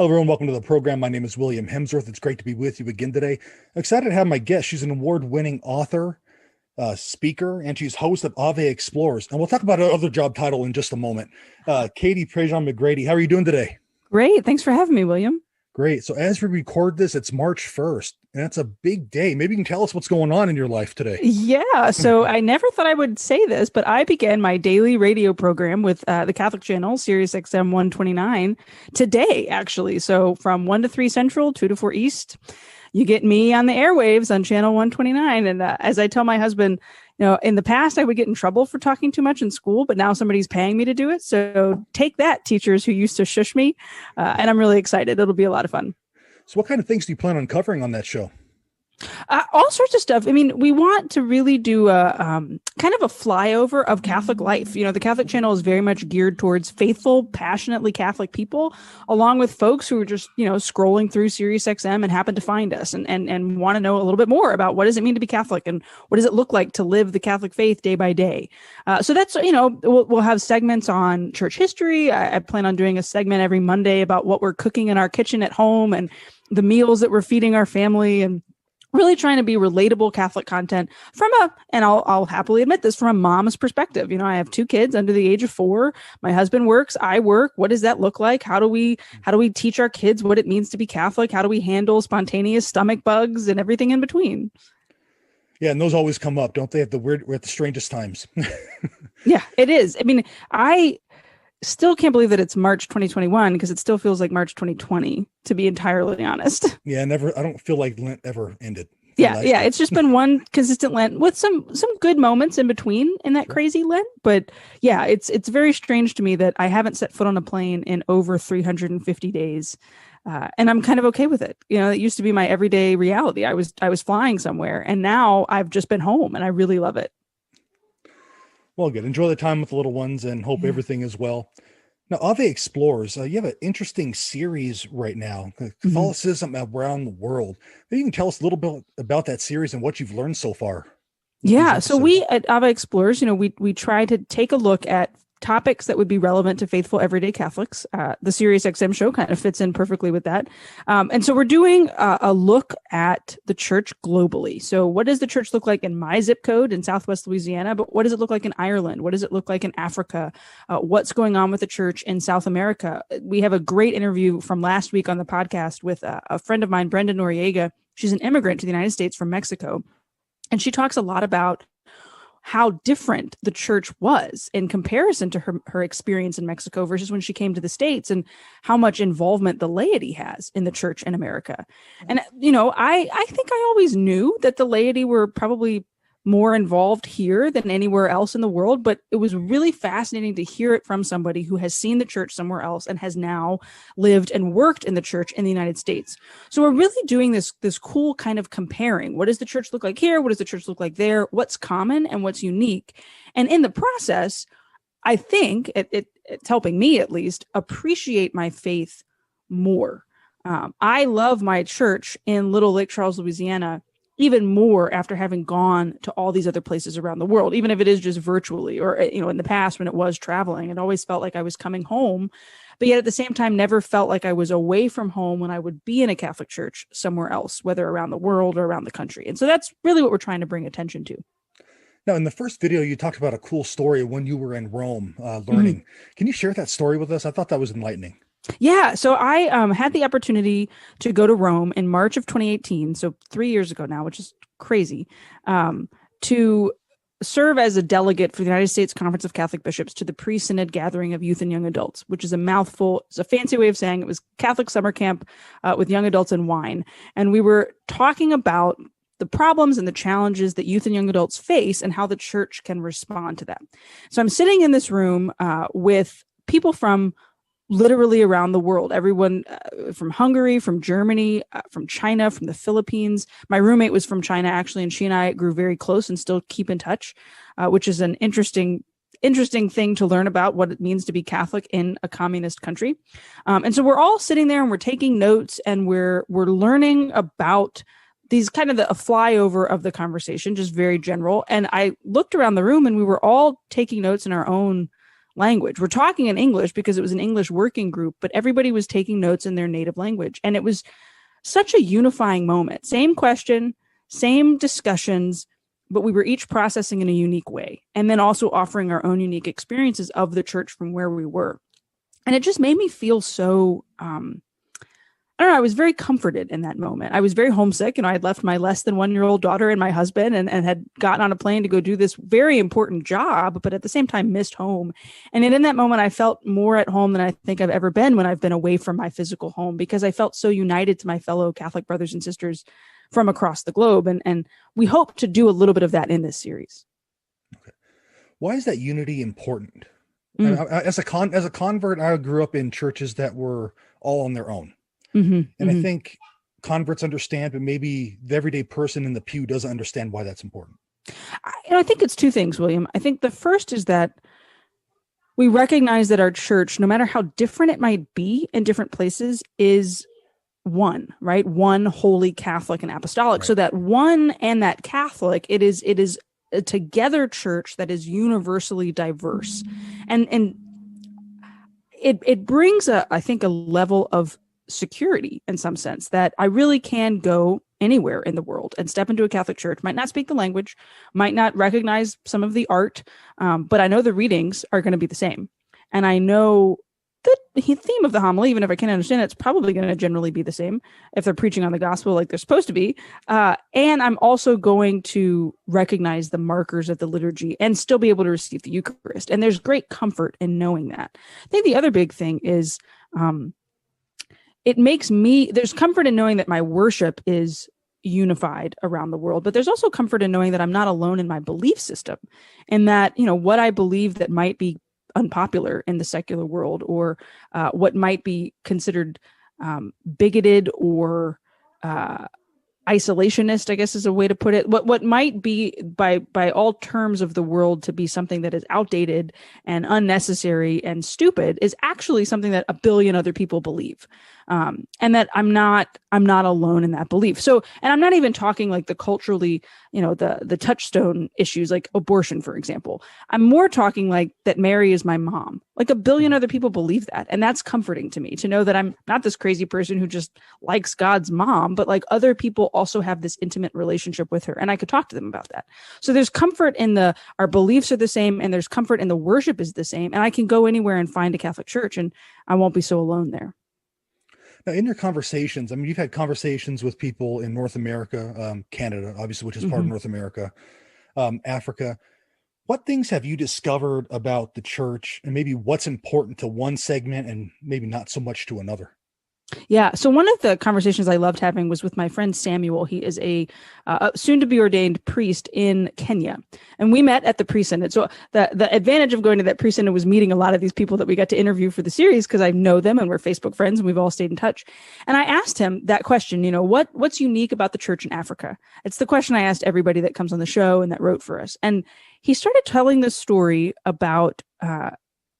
Hello, everyone. Welcome to the program. My name is William Hemsworth. It's great to be with you again today. I'm excited to have my guest. She's an award-winning author, speaker, and she's host of Ave Explores. And we'll talk about her other job title in just a moment. Katie Prejean McGrady, how are you doing today? Great. Thanks for having me, William. Great. So as we record this, it's March 1st, and that's a big day. Maybe you can tell us what's going on in your life today. Yeah. So I never thought I would say this, but I began my daily radio program with the Catholic channel, Sirius XM 129, today, actually. So from 1 to 3 Central, 2 to 4 East, you get me on the airwaves on channel 129. And as I tell my husband, in the past, I would get in trouble for talking too much in school, but now somebody's paying me to do it. So take that, teachers who used to shush me. And I'm really excited. It'll be a lot of fun. So what kind of things do you plan on covering on that show? All sorts of stuff. I mean, we want to really do a kind of a flyover of Catholic life. The Catholic channel is very much geared towards faithful, passionately Catholic people, along with folks who are just, scrolling through Sirius XM and happen to find us and want to know a little bit more about what does it mean to be Catholic and what does it look like to live the Catholic faith day by day. So that's, we'll have segments on church history. I plan on doing a segment every Monday about what we're cooking in our kitchen at home and the meals that we're feeding our family, and really trying to be relatable Catholic content and I'll happily admit this, from a mom's perspective. I have 2 kids under the age of 4. My husband works, I work. What does that look like? How do we teach our kids what it means to be Catholic? How do we handle spontaneous stomach bugs and everything in between? Yeah, and those always come up, don't they? We're at the strangest times. Yeah, it is. I mean, I still can't believe that it's March 2021 because it still feels like March 2020, to be entirely honest. Yeah, I don't feel like Lent ever ended. Yeah. It's just been one consistent Lent with some good moments in between in that crazy Lent. But yeah, it's very strange to me that I haven't set foot on a plane in over 350 days. And I'm kind of okay with it. It used to be my everyday reality. I was flying somewhere, and now I've just been home and I really love it. Well, good. Enjoy the time with the little ones and hope everything is well. Now, Ave Explores, you have an interesting series right now, Catholicism around the world. Maybe you can tell us a little bit about that series and what you've learned so far. Yeah. So we at Ave Explores, we try to take a look at topics that would be relevant to faithful everyday Catholics. The Sirius XM show kind of fits in perfectly with that. And so we're doing a look at the church globally. So what does the church look like in my zip code in Southwest Louisiana? But what does it look like in Ireland? What does it look like in Africa? What's going on with the church in South America? We have a great interview from last week on the podcast with a friend of mine, Brenda Noriega. She's an immigrant to the United States from Mexico. And she talks a lot about how different the church was in comparison to her experience in Mexico versus when she came to the States, and how much involvement the laity has in the church in America. And, I think I always knew that the laity were probably more involved here than anywhere else in the world, but it was really fascinating to hear it from somebody who has seen the church somewhere else and has now lived and worked in the church in the United States. So we're really doing this cool kind of comparing. What does the church look like here? What does the church look like there? What's common and what's unique? And in the process, I think it's helping me at least appreciate my faith more. I love my church in Little Lake Charles, Louisiana, even more after having gone to all these other places around the world, even if it is just virtually, or, in the past when it was traveling, it always felt like I was coming home, but yet at the same time, never felt like I was away from home when I would be in a Catholic church somewhere else, whether around the world or around the country. And so that's really what we're trying to bring attention to. Now, in the first video, you talked about a cool story when you were in Rome learning. Can you share that story with us? I thought that was enlightening. Yeah. So I had the opportunity to go to Rome in March of 2018. So 3 years ago now, which is crazy, to serve as a delegate for the United States Conference of Catholic Bishops to the pre-synod gathering of youth and young adults, which is a mouthful. It's a fancy way of saying it was Catholic summer camp with young adults and wine. And we were talking about the problems and the challenges that youth and young adults face and how the church can respond to them. So I'm sitting in this room with people from literally around the world, everyone from Hungary, from Germany, from China, from the Philippines. My roommate was from China, actually, and she and I grew very close and still keep in touch, which is an interesting thing to learn about what it means to be Catholic in a communist country. And so we're all sitting there and we're taking notes and we're learning about these kind of a flyover of the conversation, just very general. And I looked around the room and we were all taking notes in our own language. We're talking in English because it was an English working group, but everybody was taking notes in their native language. And it was such a unifying moment. Same question, same discussions, but we were each processing in a unique way. And then also offering our own unique experiences of the church from where we were. And it just made me feel so, I don't know, I was very comforted in that moment. I was very homesick. You know, I had left my less than 1-year-old daughter and my husband and had gotten on a plane to go do this very important job, but at the same time missed home. And in that moment, I felt more at home than I think I've ever been when I've been away from my physical home, because I felt so united to my fellow Catholic brothers and sisters from across the globe. And we hope to do a little bit of that in this series. Okay. Why is that unity important? As a convert, I grew up in churches that were all on their own. And I think converts understand, but maybe the everyday person in the pew doesn't understand why that's important. I think it's two things, William. I think the first is that we recognize that our church, no matter how different it might be in different places, is one, right? One holy Catholic and apostolic. Right. So that one and that Catholic, it is a together church that is universally diverse. And it brings I think a level of security in some sense that I really can go anywhere in the world and step into a Catholic church, might not speak the language, might not recognize some of the art, but I know the readings are going to be the same. And I know the theme of the homily, even if I can't understand it, it's probably going to generally be the same if they're preaching on the gospel like they're supposed to be. And I'm also going to recognize the markers of the liturgy and still be able to receive the Eucharist. And there's great comfort in knowing that. I think the other big thing is there's comfort in knowing that my worship is unified around the world, but there's also comfort in knowing that I'm not alone in my belief system, and that, you know, what I believe that might be unpopular in the secular world, or what might be considered bigoted or isolationist, I guess is a way to put it. What might be by all terms of the world to be something that is outdated and unnecessary and stupid is actually something that a billion other people believe. And that I'm not alone in that belief. So, and I'm not even talking like the culturally, you know, the touchstone issues like abortion, for example. I'm more talking like that Mary is my mom. Like a billion other people believe that. And that's comforting to me to know that I'm not this crazy person who just likes God's mom, but like other people also have this intimate relationship with her. And I could talk to them about that. So there's comfort in our beliefs are the same, and there's comfort in the worship is the same. And I can go anywhere and find a Catholic church and I won't be so alone there. Now, in your conversations, I mean, you've had conversations with people in North America, Canada, obviously, which is part of North America, Africa. What things have you discovered about the church, and maybe what's important to one segment and maybe not so much to another? Yeah. So one of the conversations I loved having was with my friend Samuel. He is a soon-to-be ordained priest in Kenya. And we met at the pre-synod. So the advantage of going to that pre-synod was meeting a lot of these people that we got to interview for the series, because I know them and we're Facebook friends and we've all stayed in touch. And I asked him that question, you know, what's unique about the church in Africa? It's the question I asked everybody that comes on the show and that wrote for us. And he started telling this story about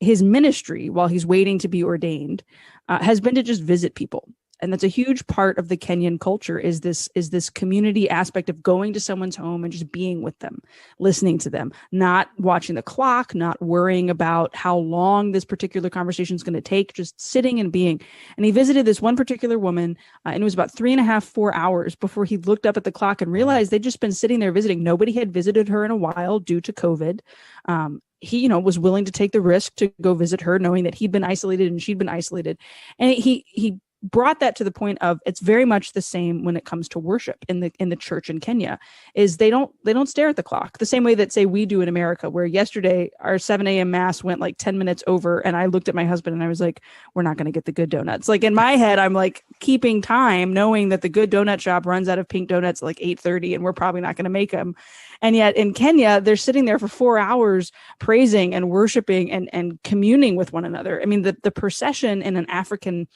his ministry while he's waiting to be ordained has been to just visit people. And that's a huge part of the Kenyan culture is this community aspect of going to someone's home and just being with them, listening to them, not watching the clock, not worrying about how long this particular conversation is going to take, just sitting and being. And he visited this one particular woman, and it was about 3.5, 4 hours before he looked up at the clock and realized they'd just been sitting there visiting. Nobody had visited her in a while due to COVID. He, you know, was willing to take the risk to go visit her, knowing that he'd been isolated and she'd been isolated. And he brought that to the point of it's very much the same when it comes to worship in the church in Kenya. Is they don't stare at the clock the same way that, say, we do in America, where yesterday our 7 a.m. mass went like 10 minutes over, and I looked at my husband and I was like, we're not going to get the good donuts. Like in my head, I'm like keeping time, knowing that the good donut shop runs out of pink donuts at like 8:30, and we're probably not going to make them. And yet in Kenya, they're sitting there for 4 hours praising and worshiping and communing with one another. I mean, the procession in an African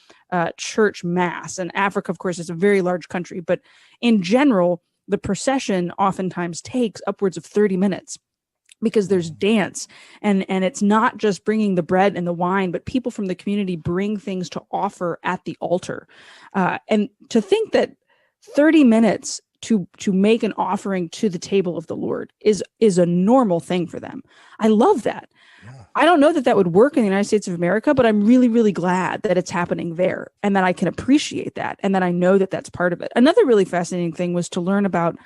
church mass, and Africa, of course, is a very large country, but in general, the procession oftentimes takes upwards of 30 minutes. Because there's dance and it's not just bringing the bread and the wine, but people from the community bring things to offer at the altar. And to think that 30 minutes to make an offering to the table of the Lord is a normal thing for them. I love that. I don't know that that would work in the United States of America, but I'm really, really glad that it's happening there and that I can appreciate that and that I know that that's part of it. Another really fascinating thing was to learn about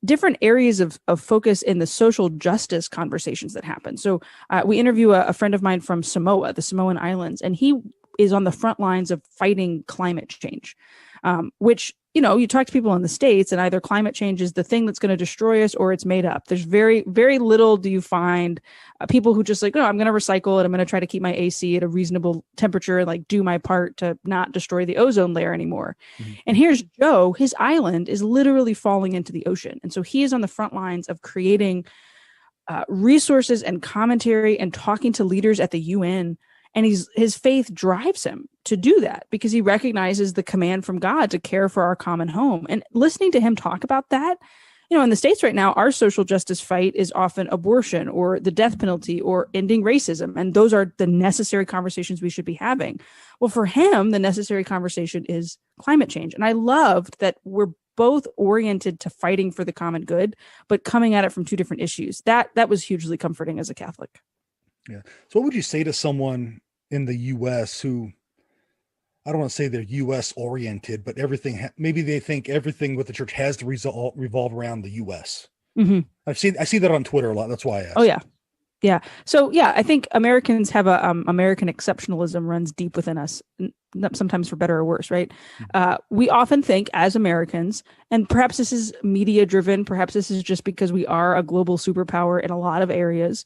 different areas of focus in the social justice conversations that happen. So we interview a friend of mine from Samoa, the Samoan Islands, and he is on the front lines of fighting climate change, which, you know, you talk to people in the States and either climate change is the thing that's going to destroy us or it's made up. There's very, very little do you find people who just like, oh, I'm going to recycle it. I'm going to try to keep my AC at a reasonable temperature, like do my part to not destroy the ozone layer anymore. Mm-hmm. And here's Joe, his island is literally falling into the ocean. And so he is on the front lines of creating resources and commentary and talking to leaders at the UN. And his faith drives him to do that because he recognizes the command from God to care for our common home. And listening to him talk about that, you know, in the States right now, our social justice fight is often abortion or the death penalty or ending racism. And those are the necessary conversations we should be having. Well, for him, the necessary conversation is climate change. And I loved that we're both oriented to fighting for the common good, but coming at it from two different issues. That was hugely comforting as a Catholic. Yeah. So what would you say to someone in the U.S. who, I don't want to say they're U.S. oriented, but maybe they think everything with the church has to revolve around the U.S. Mm-hmm. I see that on Twitter a lot. That's why I asked. Oh yeah. Yeah. So yeah, I think Americans have American exceptionalism runs deep within us, sometimes for better or worse, right? We often think as Americans, and perhaps this is media driven, perhaps this is just because we are a global superpower in a lot of areas,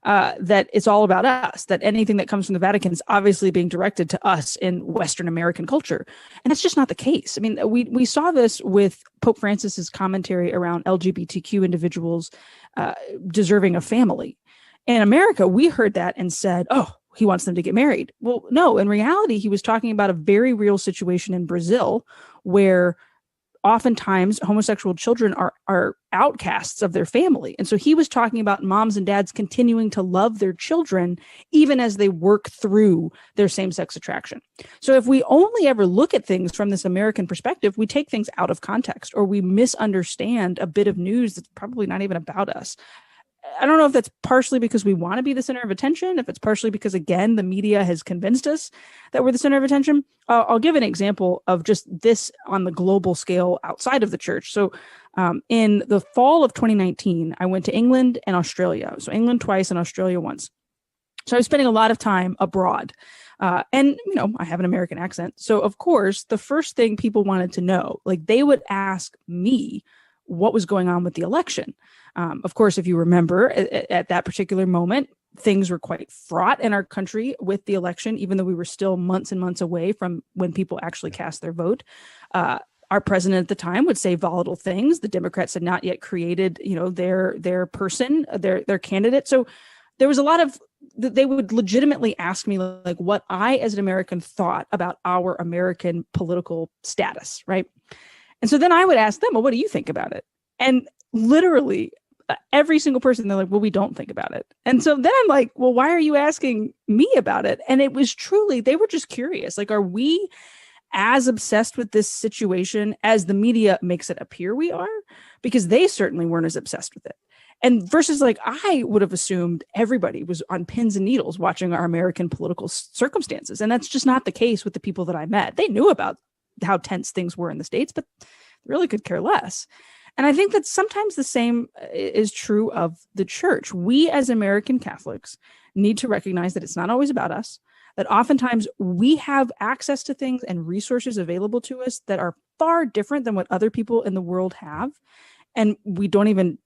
that it's all about us, that anything that comes from the Vatican is obviously being directed to us in Western American culture. And that's just not the case. I mean, we saw this with Pope Francis's commentary around LGBTQ individuals deserving a family. In America, we heard that and said, oh, he wants them to get married. Well, no, in reality, he was talking about a very real situation in Brazil where oftentimes homosexual children are outcasts of their family. And so he was talking about moms and dads continuing to love their children, even as they work through their same-sex attraction. So if we only ever look at things from this American perspective, we take things out of context or we misunderstand a bit of news that's probably not even about us. I don't know if that's partially because we want to be the center of attention, if it's partially because, again, the media has convinced us that we're the center of attention. I'll give an example of just this on the global scale outside of the church. So in the fall of 2019, I went to England and Australia. So England twice and Australia once. So I was spending a lot of time abroad. And, you know, I have an American accent. So, of course, the first thing people wanted to know, like they would ask me what was going on with the election. Of course, if you remember, at that particular moment, things were quite fraught in our country with the election, even though we were still months and months away from when people actually cast their vote. Our president at the time would say volatile things. The Democrats had not yet created, you know, their person, their candidate. So there was a lot of, they would legitimately ask me like what I, as an American, thought about our American political status, right? And so then I would ask them, well, what do you think about it? And literally every single person, they're like, well, we don't think about it. And so then I'm like, well, why are you asking me about it? And it was truly, they were just curious. Like, are we as obsessed with this situation as the media makes it appear we are? Because they certainly weren't as obsessed with it. And versus like, I would have assumed everybody was on pins and needles watching our American political circumstances. And that's just not the case with the people that I met. They knew about how tense things were in the States, but really could care less. And I think that sometimes the same is true of the church. We as American Catholics need to recognize that it's not always about us, that oftentimes we have access to things and resources available to us that are far different than what other people in the world have. And we don't even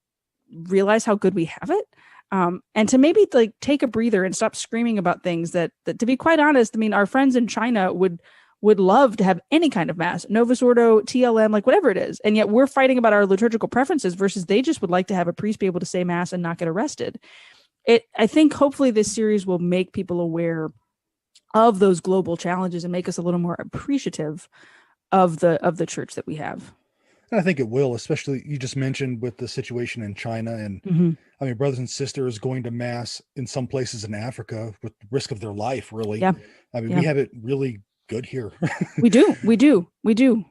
realize how good we have it. And to maybe like take a breather and stop screaming about things that to be quite honest, I mean, our friends in China would love to have any kind of mass, Novus Ordo, TLM, like whatever it is. And yet we're fighting about our liturgical preferences versus they just would like to have a priest be able to say mass and not get arrested. I think hopefully this series will make people aware of those global challenges and make us a little more appreciative of the church that we have. And I think it will, especially you just mentioned with the situation in China and I mean, brothers and sisters going to mass in some places in Africa with the risk of their life, really. Yeah. I mean, we have it really good here. We do.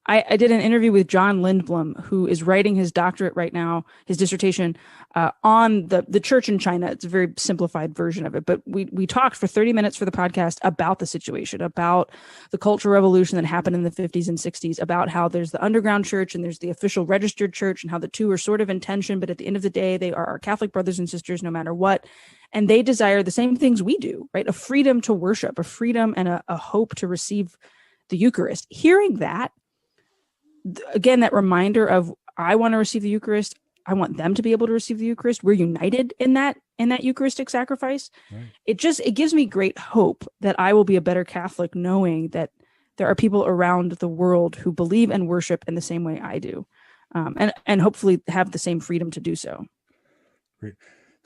I did an interview with John Lindblom, who is writing his doctorate right now, his dissertation on the church in China. It's a very simplified version of it, but we talked for 30 minutes for the podcast about the situation, about the cultural revolution that happened in the 50s and 60s, about how there's the underground church and there's the official registered church, and how the two are sort of in tension, but at the end of the day, they are our Catholic brothers and sisters no matter what. And they desire the same things we do, right? A freedom to worship, a freedom and a hope to receive the Eucharist. Hearing that, again, that reminder of, I want to receive the Eucharist, I want them to be able to receive the Eucharist. We're united in that Eucharistic sacrifice. Right. It gives me great hope that I will be a better Catholic, knowing that there are people around the world who believe and worship in the same way I do, and hopefully have the same freedom to do so. Great.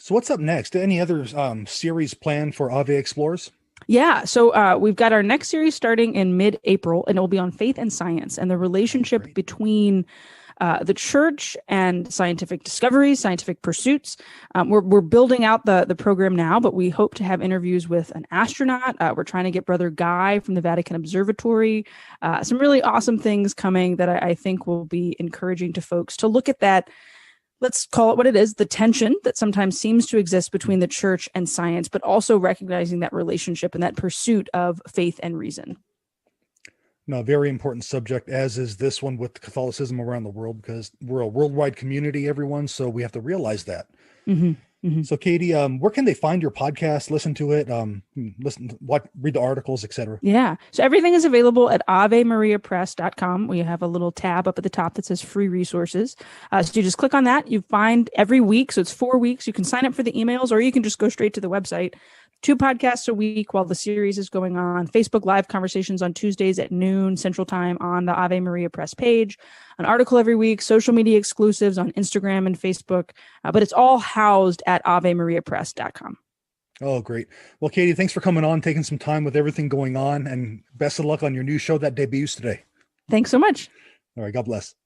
So what's up next? Any other series planned for Ave Explores? Yeah. So we've got our next series starting in mid-April, and it will be on faith and science and the relationship between the church and scientific discoveries, scientific pursuits. We're building out the program now, but we hope to have interviews with an astronaut. We're trying to get Brother Guy from the Vatican Observatory. Some really awesome things coming that I think will be encouraging to folks to look at that. Let's call it what it is, the tension that sometimes seems to exist between the church and science, but also recognizing that relationship and that pursuit of faith and reason. No, very important subject, as is this one with Catholicism around the world, because we're a worldwide community, everyone. So we have to realize that. Mm-hmm. Mm-hmm. So Katie, where can they find your podcast, listen to it, read the articles, etc.? Yeah. So everything is available at AveMariaPress.com. We have a little tab up at the top that says free resources. So you just click on that. You find every week. So it's 4 weeks. You can sign up for the emails, or you can just go straight to the website. 2 podcasts a week while the series is going on. Facebook Live conversations on Tuesdays at noon Central Time on the Ave Maria Press page. An article every week, social media exclusives on Instagram and Facebook. But it's all housed at AveMariaPress.com. Oh, great. Well, Katie, thanks for coming on, taking some time with everything going on, and best of luck on your new show that debuts today. Thanks so much. All right. God bless.